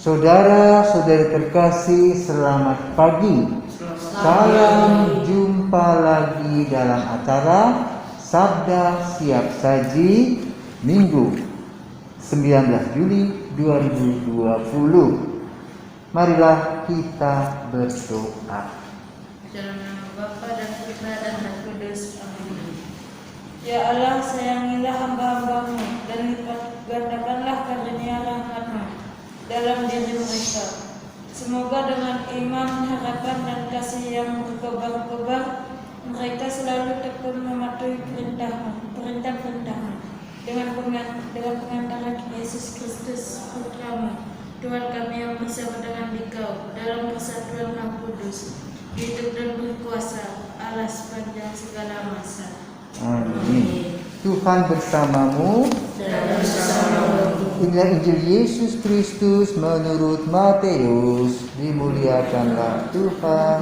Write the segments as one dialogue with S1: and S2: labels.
S1: Saudara-saudari terkasih, selamat pagi. Salam jumpa lagi dalam acara Sabda Siap Saji Minggu 19 Juli 2020. Marilah kita berdoa.
S2: Dalam nama Bapa dan Putra dan Roh Kudus. Amin. Ya Allah, sayangilah hamba-Hambamu dan lipat gandakanlah karunia rahmat-Mu dalam diri mereka. Semoga dengan iman, harapan dan kasih yang berkobar-kobar, mereka selalu tekun mematuhi perintah-perintah-Mu dengan pengantaran Yesus Kristus Putra-Mu, Tuhan kami yang bersama dengan Dikau dalam persatuan Roh Kudus, hidup dan berkuasa Allah sepanjang segala masa.
S1: Amin. Tuhan bersamamu. Inilah Injil Yesus Kristus menurut Matius. Dimuliakanlah Tuhan.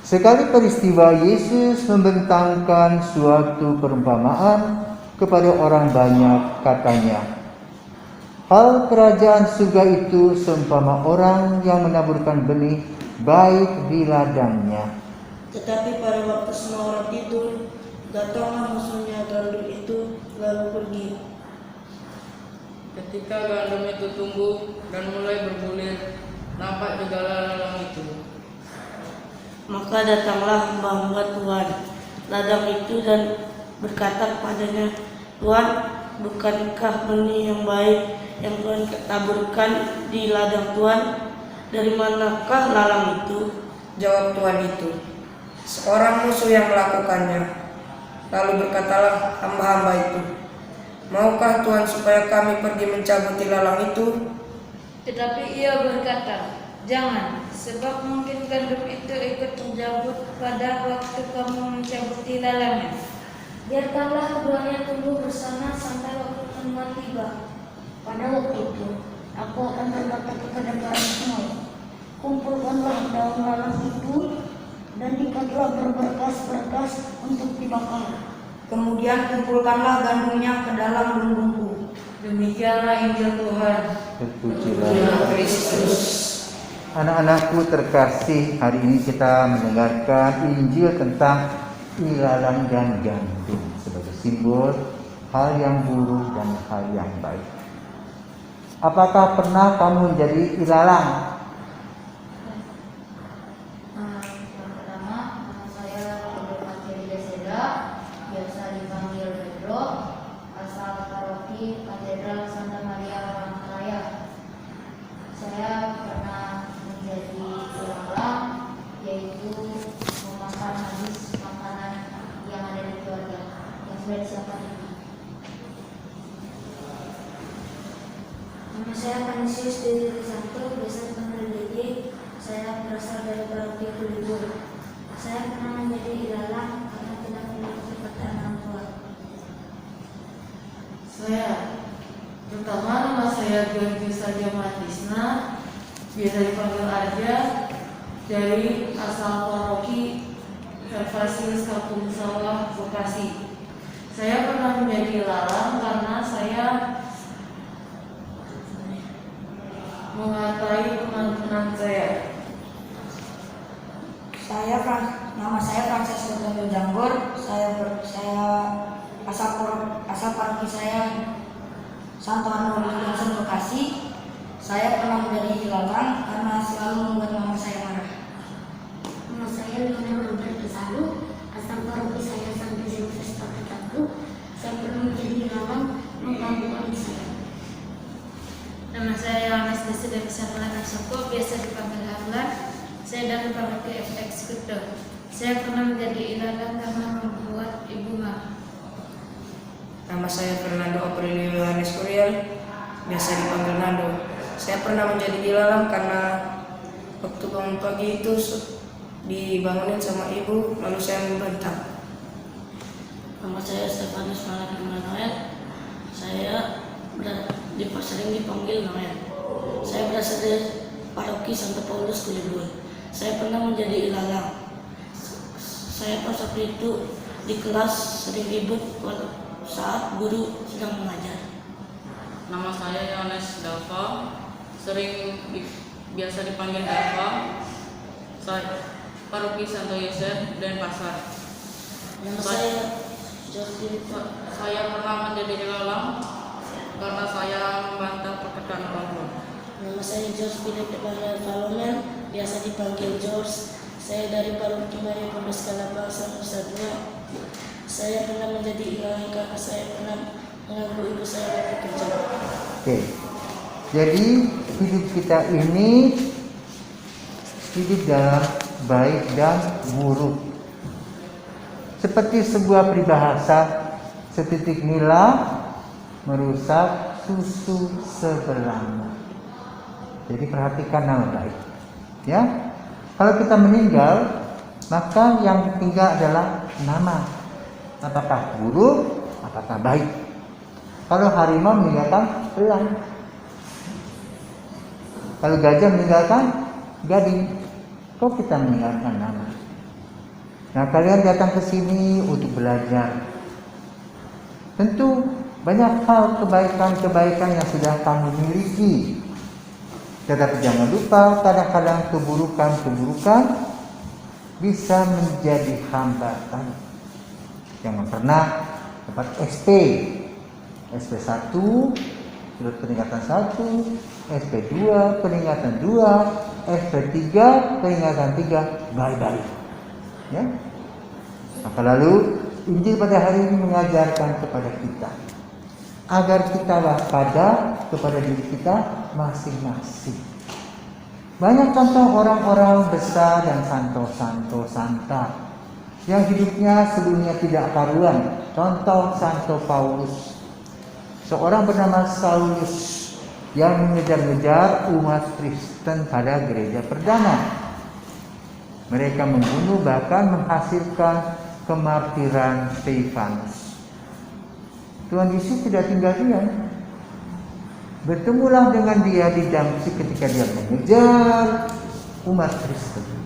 S1: Sekali peristiwa Yesus membentangkan suatu perumpamaan kepada orang banyak, katanya, hal kerajaan surga itu seumpama orang yang menaburkan benih baik di ladangnya.
S3: Tetapi pada waktu semua orang tidur, datanglah musuhnya gandum itu lalu pergi.
S4: Ketika gandum itu tumbuh dan mulai berbulir, nampak juga lalang itu.
S3: Maka datanglah hamba-hamba Tuhan ladang itu dan berkata kepadanya, Tuhan, bukankah benih yang baik yang Tuhan taburkan di ladang Tuhan? Dari manakah lalang itu?
S5: Jawab Tuhan itu, seorang musuh yang melakukannya. Lalu berkatalah hamba-hamba itu, maukah Tuhan supaya kami pergi mencabuti lalang itu?
S2: Tetapi ia berkata, jangan, sebab mungkin gandum itu ikut terjabut pada waktu kamu mencabuti lalangnya.
S6: Biarkanlah keduanya tumbuh bersama sampai waktu temuan tiba. Pada waktu itu, aku akan berkata kepada barang semua, kumpulkanlah daun lalang itu dan ikatlah berberkas-berkas untuk dibakar.
S5: Kemudian kumpulkanlah gandumnya ke dalam lumbungku.
S2: Demikianlah Injil Tuhan.
S1: Terpujilah Kristus. Anak-anakku terkasih, hari ini kita mendengarkan Injil tentang ilalang dan gandum sebagai simbol hal yang buruk dan hal yang baik. Apakah pernah kamu menjadi ilalang?
S6: Yang pertama, nama saya Pedro Maceria Seda, biasa dipanggil Pedro, asal paroki Katedral Santa Maria Palangkaraya. Saya pernah menjadi ilalang, yaitu memakan habis makanan yang ada di keluarga yang sudah disiapkan ini. Nama saya Kanisius Dewi Risanto, biasa dipanggil Dede. Saya berasal dari paroki Kulibur. Saya pernah menjadi ilalang karena tidak memiliki perkataan orang tua.
S4: Saya, pertama nama saya Georgius Saja Matisna, biasa dipanggil Arja, dari asal paroki Servasius Kampung Sawah, Bekasi. Saya pernah menjadi ilalang karena saya mengatai teman-teman saya.
S7: Nama saya Francesco Tondo Janggur. Saya asal paroki saya Santo Andonis Johnson Bekasi. Saya pernah menjadi ilalang karena selalu membuat mama saya marah.
S6: Nama saya Lionel Robert Pesalu, asal paroki saya Santo Silvestre Petambu. Saya pernah menjadi ilalang mengganggu adik saya.
S2: Nama saya Yohanes Desi dari Sarlan Soko, biasa dipanggil Harlan. Saya dari paroki FX Kuto. Saya pernah menjadi ilalang karena membuat ibu marah.
S5: Nama saya Fernando Aprilio Yohanes Kuriel, biasa dipanggil Nando. Saya pernah menjadi ilalang karena waktu bangun pagi itu dibangunin sama ibu, lalu saya membentak.
S3: Nama saya Stefanus Malaki Manuel. Saya sering dipanggil Noel. Saya berasal dari paroki Santo Paulus Kulibur. Saya pernah menjadi ilalang. Saya pas waktu itu di kelas sering ribut saat guru sedang mengajar.
S4: Nama saya Yohanes Dava, biasa dipanggil Dava. Saya Paroki Santo Yosef, Denpasar.
S3: Nama saya Jordi.
S4: Saya pernah menjadi ilalang karena saya membantah perkataan orang tua.
S3: Nama saya George Philip Emanuel Valomen, biasa dipanggil George. Saya dari Paroki Maria Pedes Kalabangsa Nusa Dua. Saya pernah menjadi ilalang karena saya pernah mengganggu ibu saya waktu kerja.
S1: Oke. Jadi hidup kita ini hidup dalam baik dan buruk. Seperti sebuah peribahasa, setitik nila merusak susu sebelanga. Jadi perhatikan nama baik. Ya. Kalau kita meninggal, maka yang tinggal adalah nama. Apakah buruk, apakah baik. Kalau harimau meninggalkan elang. Kalau gajah meninggalkan gading. Kok kita meninggalkan nama? Nah, kalian datang ke sini untuk belajar. Tentu banyak hal kebaikan-kebaikan yang sudah kamu miliki. Tetapi jangan lupa, kadang-kadang keburukan-keburukan bisa menjadi hambatan. Jangan pernah dapat SP 1, surat peringatan 1, SP 2, peringatan 2, SP 3, peringatan 3, bye-bye. Ya. Maka lalu Injil pada hari ini mengajarkan kepada kita agar kita waspada kepada diri kita masing-masing. Banyak contoh orang-orang besar yang santo santa yang hidupnya sebelumnya tidak karuan. Contoh Santo Paulus, seorang bernama Saulus yang mengejar-ngejar umat Kristen pada gereja perdana. Mereka membunuh bahkan menghasilkan kemartiran Stefanus. Tuhan Yesus tidak tinggal diam. Bertemulah dengan dia di Damsyik ketika dia mengejar umat Kristen.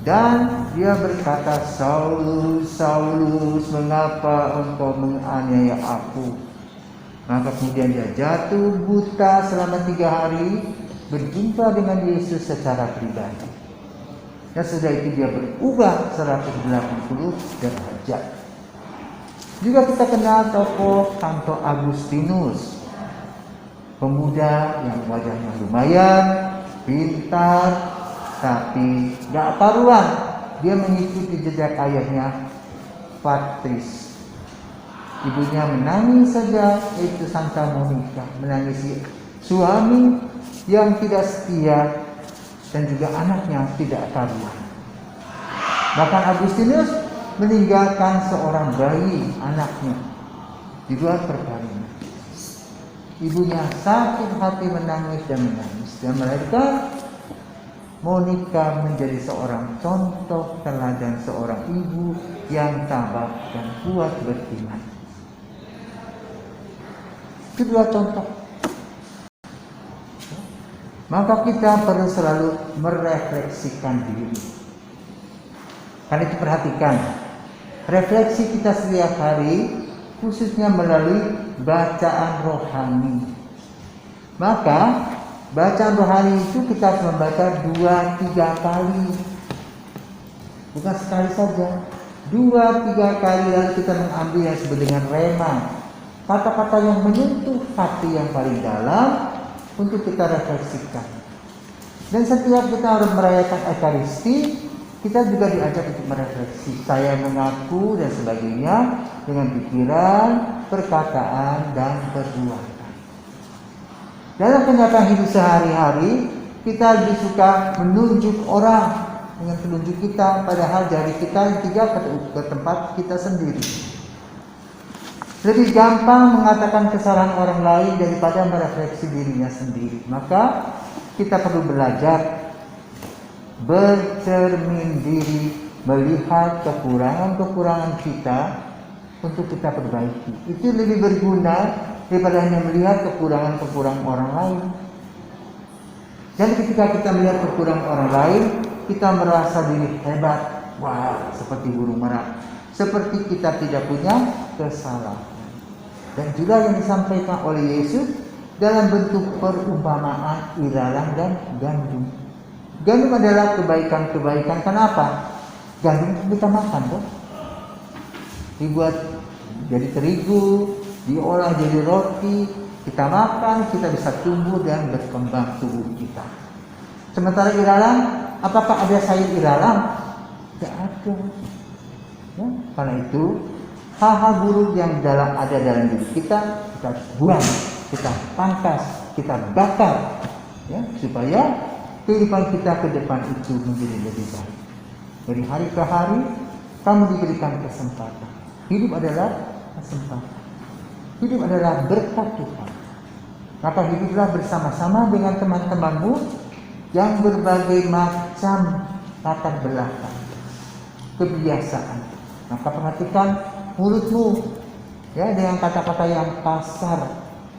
S1: Dan dia berkata, Saulus, Saulus, mengapa engkau menganiaya aku? Maka kemudian dia jatuh buta selama 3 hari, berjumpa dengan Yesus secara pribadi. Dan setelah itu dia berubah 180 derajat. Juga kita kenal tokoh Santo Agustinus, pemuda yang wajahnya lumayan, pintar, tapi gak karuan. Dia mengikuti jejak ayahnya, Patris. Ibunya menangis saja, itu Santa Monica, menangisi suami yang tidak setia dan juga anaknya tidak karuan. Bahkan Agustinus meninggalkan seorang bayi anaknya di luar perkawinan. Ibunya sakit hati menangis dan menangis, dan melahirkan Monica menjadi seorang contoh teladan seorang ibu yang tabah dan kuat beriman. Kedua contoh. Maka kita perlu selalu merefleksikan diri. Karena itu perhatikan, refleksi kita setiap hari, khususnya melalui bacaan rohani. Maka bacaan rohani itu kita harus membaca 2-3 kali, bukan sekali saja. 2-3 kali lalu kita mengambil yang disebut dengan rema, kata-kata yang menyentuh hati yang paling dalam untuk kita refleksikan. Dan setiap kita harus merayakan Ekaristi, kita juga diajak untuk merefleksi. Saya mengaku dan sebagainya dengan pikiran, perkataan, dan perbuatan. Dalam kenyataan hidup sehari-hari, kita lebih suka menunjuk orang dengan penunjuk kita, padahal jari kita yang 3 ke tempat kita sendiri. Lebih gampang mengatakan kesalahan orang lain daripada merefleksi dirinya sendiri. Maka kita perlu belajar bercermin diri, melihat kekurangan-kekurangan kita untuk kita perbaiki. Itu lebih berguna daripada hanya melihat kekurangan-kekurangan orang lain. Dan ketika kita melihat kekurangan orang lain, kita merasa diri hebat. Wah, seperti burung merak. Seperti kita tidak punya kesalahan. Dan juga yang disampaikan oleh Yesus dalam bentuk perumpamaan ilalang dan gandum. Gandum adalah kebaikan-kebaikan. Kenapa? Gandum kita makan, tuh. Dibuat jadi terigu, diolah jadi roti, kita makan, kita bisa tumbuh dan berkembang tubuh kita. Sementara ilalang, apakah ada sayur ilalang? Tidak ada. Ya, karena itu hal-hal buruk yang ada dalam diri kita buang, kita pangkas, kita bakar, ya, supaya kehidupan kita ke depan itu menjadi lebih baik. Dari hari ke hari kamu diberikan kesempatan. Hidup adalah kesempatan. Hidup adalah berkat Tuhan. Maka hiduplah bersama-sama dengan teman-temanmu yang berbagai macam latar belakang, kebiasaan. Maka perhatikan mulutmu, ya, dengan kata-kata yang kasar,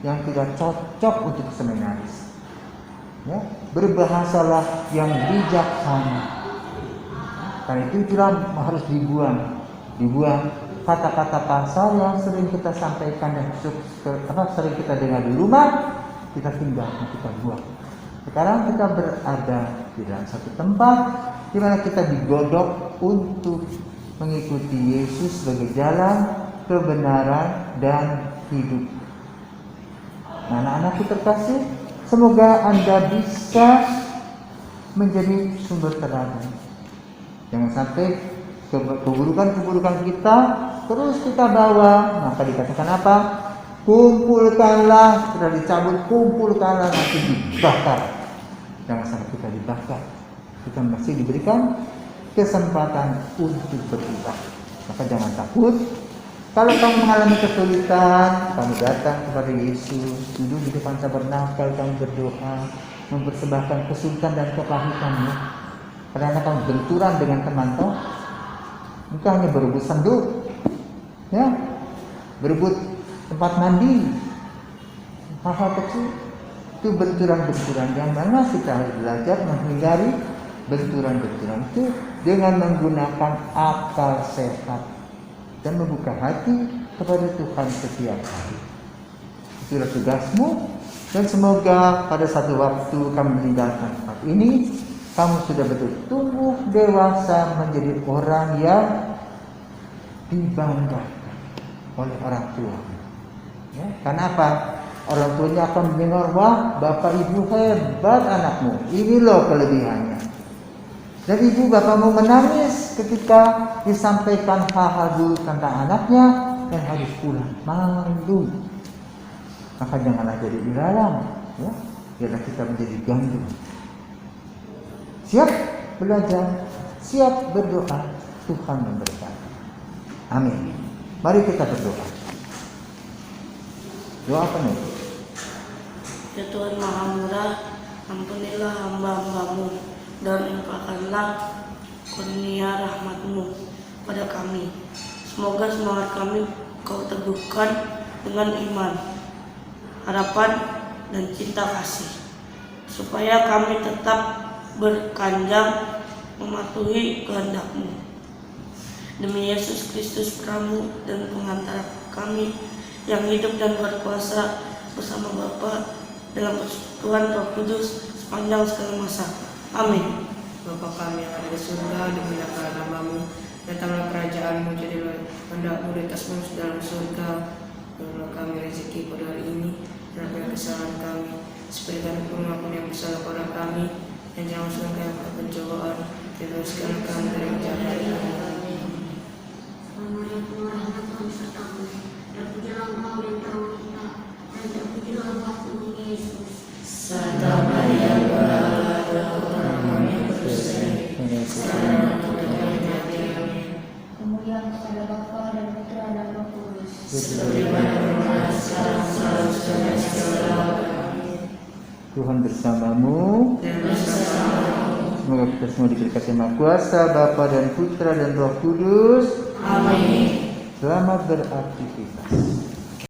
S1: yang tidak cocok untuk seminaris. Ya, berbahasalah yang bijaksana. Karena itu harus dibuang kata-kata kasar yang sering kita sampaikan dan sering kita dengar di rumah, kita tinggalkan, kita buang. Sekarang kita berada di dalam satu tempat di mana kita digodok untuk mengikuti Yesus sebagai jalan, kebenaran, dan hidup. Nah, anak-anakku terkasih, semoga Anda bisa menjadi sumber teladan. Jangan sampai keburukan-keburukan kita terus kita bawa. Maka dikatakan apa? Kumpulkanlah, sudah dicabut, kumpulkanlah, nanti dibakar. Jangan sampai kita dibakar. Kita masih diberikan kesempatan untuk berubah. Maka jangan takut. Kalau kamu mengalami kesulitan, kamu datang kepada Yesus, duduk di depan tabernakel, kamu berdoa, mempersembahkan kesulitan dan kepahitanmu. Karena kamu benturan dengan teman toh, engkau hanya berebut senduk, ya, berebut tempat mandi, hal-hal kecil. Itu benturan-benturan yang mana kita harus belajar menghindari benturan-benturan itu dengan menggunakan akal sehat dan membuka hati kepada Tuhan setiap hari. Itulah tugasmu, dan semoga pada satu waktu kamu meninggalkan tempat ini, kamu sudah betul tumbuh dewasa menjadi orang yang dibanggakan oleh orang tua. Ya, karena apa? Orang tuanya akan mendengar, wah, bapak ibu hebat anakmu, ini loh kelebihannya. Dan ibu bapakmu menangis ketika disampaikan hal-hal buruk tentang anaknya dan harus pulang malu. Maka janganlah jadi ilalang, ya, biarlah kita menjadi gandum. Siap belajar, siap berdoa, Tuhan memberkati. Amin. Mari kita berdoa. Doa apa nih?
S3: Ya Tuhan Maha Murah, ampunilah hamba-hambamu dan limpahkanlah kurnia rahmat-Mu pada kami. Semoga semangat kami Kau teguhkan dengan iman, harapan, dan cinta kasih, supaya kami tetap berkanjang mematuhi kehendak-Mu. Demi Yesus Kristus Pramu dan pengantara kami yang hidup dan berkuasa bersama Bapa dalam persekutuan Roh Kudus sepanjang segala masa. Amin.
S5: Bapa kami yang ada di surga, dimuliakan namamu, datanglah kerajaan-Mu, jadilah kehendak-Mu di atas bumi dalam surga. Berilah kami rezeki pada hari ini, dan ampuni kesalahan kami, seperti kami pun mengampuni yang bersalah pada kami, dan jangan masukkan kami ke pencobaan, dan bebaskanlah kami dari yang jahat.
S3: Santa Maria
S6: Kemuliaan kepada Bapa dan Putra dan Roh Kudus.
S1: Tuhan bersamamu. Semoga kita semua diberi kasih Maha Kuasa, Bapa dan Putra dan Roh Kudus.
S3: Amin.
S1: Selamat beraktivitas.